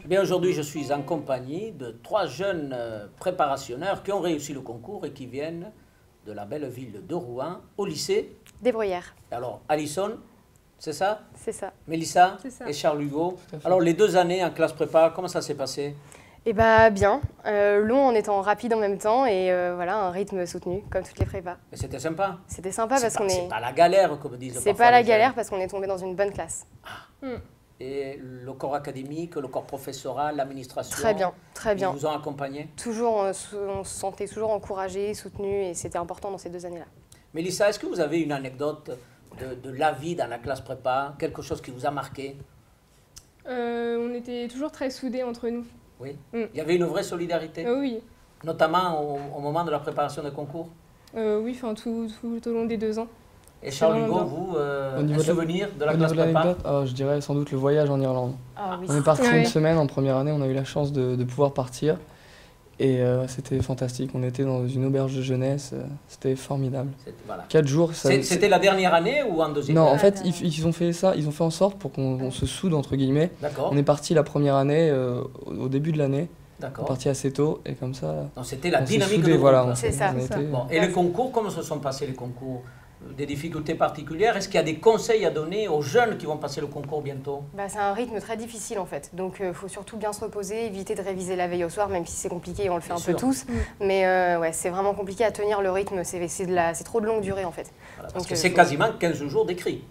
Bien, aujourd'hui, je suis en compagnie de 3 jeunes préparationneurs qui ont réussi le concours et qui viennent de la belle ville de Rouen, au lycée Des Bruyères. Alors, Alison, c'est ça? C'est ça. Mélissa ça. et Charles Hugo. Alors, les 2 années en classe prépa, comment ça s'est passé? Eh bah bien, long en étant rapide en même temps et voilà, un rythme soutenu, comme toutes les prépas. Et c'était sympa? C'était sympa parce qu'on est... C'est pas la galère, comme disent C'est parfois pas la les galère jeunes. parce qu'on est tombé dans une bonne classe. Et le corps académique, le corps professoral, l'administration? Très bien, très bien. Ils vous ont accompagné? Toujours, on se sentait toujours encouragés, soutenus et c'était important dans ces 2 années-là. Mélissa, est-ce que vous avez une anecdote de la vie dans la classe prépa? Quelque chose qui vous a marqué? On était toujours très soudés entre nous. Oui. Il y avait une vraie solidarité? Oui. Notamment au moment de la préparation des concours? Oui, enfin tout au long des 2 ans. Et Charles vraiment Hugo, bien. vous, Au un niveau souvenir de la Au classe niveau de prépa? l'anecdote, je dirais sans doute le voyage en Irlande. Ah oui. On est parti Ouais. une semaine en première année, on a eu la chance de pouvoir partir. Et c'était fantastique, on était dans une auberge de jeunesse, c'était formidable. Voilà. 4 jours, ça... C'était la dernière année ou en deuxième? Non, en fait, ils ont fait ça, ils ont fait en sorte pour qu'on se soude, entre guillemets. D'accord. On est parti la première année, au début de l'année, on est D'accord. parti assez tôt, et comme ça, Donc c'était la on s'est dynamique soudés, de voilà. groupe. C'est ça. on C'est ça. était- Bon, et les concours, comment se sont passés les concours? Des difficultés particulières? Est-ce qu'il y a des conseils à donner aux jeunes qui vont passer le concours bientôt? Bah, c'est un rythme très difficile en fait, donc il faut surtout bien se reposer, éviter de réviser la veille au soir, même si c'est compliqué, on le fait Bien un peu sûr. tous. Mais ouais, c'est vraiment compliqué à tenir le rythme, c'est trop de longue durée en fait. Voilà, parce Donc, que c'est faut- quasiment 15 jours d'écrit,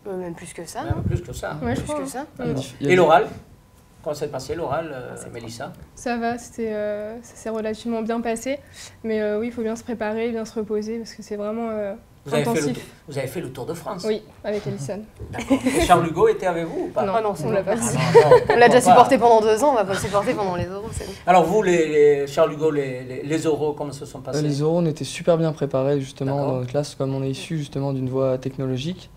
Même plus que ça, même non? plus que ça. Ouais, je Plus crois. que ça. il y a des- il y a Et des- l'oral? Comment s'est passé l'oral, c'est Mélissa? Ça va, ça s'est relativement bien passé. Mais oui, il faut bien se préparer, bien se reposer parce que c'est vraiment intensif. Vous avez fait le Tour de France? Oui, avec Alison. D'accord. Et Charles Hugo était avec vous ou pas? Non, Ah non, c'est on l'a bon. pas. On l'a déjà supporté pendant 2 ans, on va pas le supporter pendant les euros, c'est bon. Alors vous, Charles Hugo, les oraux, comment se sont passés? Les oraux, on était super bien préparés justement D'accord. dans notre classe, comme on est issu justement d'une voie technologique.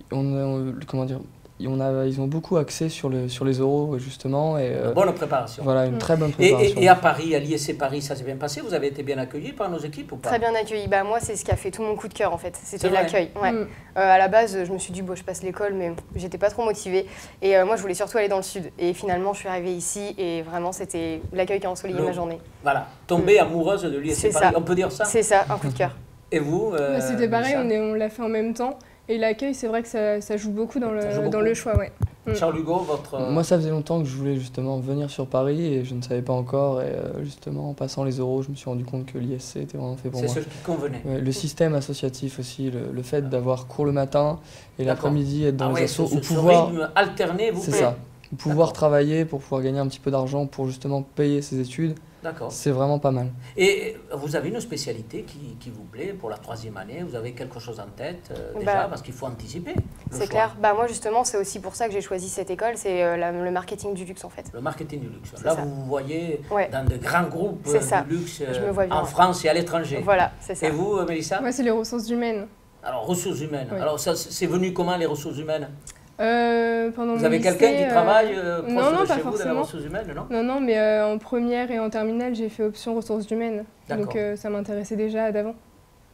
Comment dire, ils ont beaucoup axé sur les oraux justement, et Bonne préparation. voilà, une très bonne préparation. Et à Paris, à l'ISC Paris, ça s'est bien passé? Vous avez été bien accueillis par nos équipes ou pas? Très bien accueilli. Bah, moi, c'est ce qui a fait tout mon coup de cœur en fait. C'était C'est vrai. l'accueil. Ouais. À la base, je me suis dit, bon, je passe l'école, mais j'étais pas trop motivée. Et moi, je voulais surtout aller dans le sud. Et finalement, je suis arrivée ici et vraiment, c'était l'accueil qui a ensoleillé ma journée. Voilà, tombée amoureuse de l'ISC C'est Paris, ça. on peut dire ça? C'est ça, un coup de cœur. Et vous? C'était pareil, Mélissa? on l'a fait en même temps. Et l'accueil, c'est vrai que ça joue beaucoup dans Ça joue dans beaucoup. le choix. Ouais. Charles Hugo, votre... Moi, ça faisait longtemps que je voulais justement venir sur Paris et je ne savais pas encore. Et justement, en passant les oraux, je me suis rendu compte que l'ISC était vraiment fait pour c'est moi. ce qui convenait. Ouais, le système associatif aussi, le fait d'avoir cours le matin et D'accord. l'après-midi être dans Ah les ouais, assos, ce ou pouvoir, rythme alterné vous c'est plaît? ça, ou pouvoir D'accord. travailler pour pouvoir gagner un petit peu d'argent pour justement payer ses études, D'accord. c'est vraiment pas mal. Et vous avez une spécialité qui vous plaît pour la 3e année? Vous avez quelque chose en tête déjà? Bah, Parce qu'il faut anticiper le C'est choix. clair. Bah, moi, justement, c'est aussi pour ça que j'ai choisi cette école. C'est le marketing du luxe en fait. Le marketing du luxe. C'est Là, ça. vous vous voyez Ouais. dans de grands groupes C'est ça. du luxe Je me vois bien, en ouais. France et à l'étranger. Voilà, c'est ça. Et vous, Mélissa? Moi, c'est les ressources humaines. Alors, ressources humaines. Oui. Alors, ça, c'est venu comment, les ressources humaines? Pendant Vous mon avez lycée, quelqu'un qui travaille proche non, non, de pas chez vous, dans les forcément. ressources humaines, non? Non, non, mais en première et en terminale, j'ai fait option ressources humaines. D'accord. Donc ça m'intéressait déjà d'avant.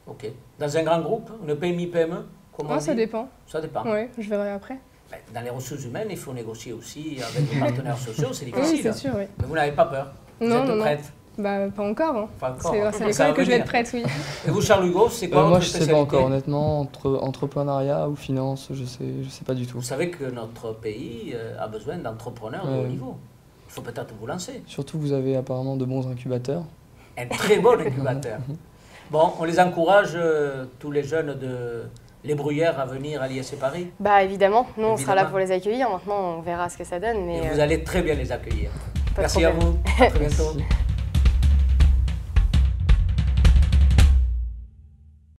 Ok. Dans un grand groupe, une PMI-PME, comment on Non, ça dit? dépend. Ça dépend. Ouais, je verrai après. Ben, dans les ressources humaines, il faut négocier aussi avec les partenaires sociaux, c'est Oui, difficile. c'est sûr, oui. Mais vous n'avez pas peur? Vous Non, êtes non, non. prête? Bah, pas encore. Hein. Pas encore. C'est grâce à Ça va l'école que je vais venir. être prête, oui. Et vous, Charles Hugo, c'est quoi Moi, votre je sais pas spécialité? encore, honnêtement, entre entrepreneuriat ou finance, je sais pas du tout. Vous savez que notre pays a besoin d'entrepreneurs de haut Ouais. niveau. Il faut peut-être vous lancer. Surtout, vous avez apparemment de bons incubateurs. Un très bon incubateur. Bon, on les encourage, tous les jeunes de Les Bruyères, à venir à l'ISC Paris. Bah évidemment, nous on sera là Évidemment. pour les accueillir. Maintenant, on verra ce que ça donne. Mais Et vous allez très bien les accueillir. pas de Merci à problème. vous. À très bientôt. Merci.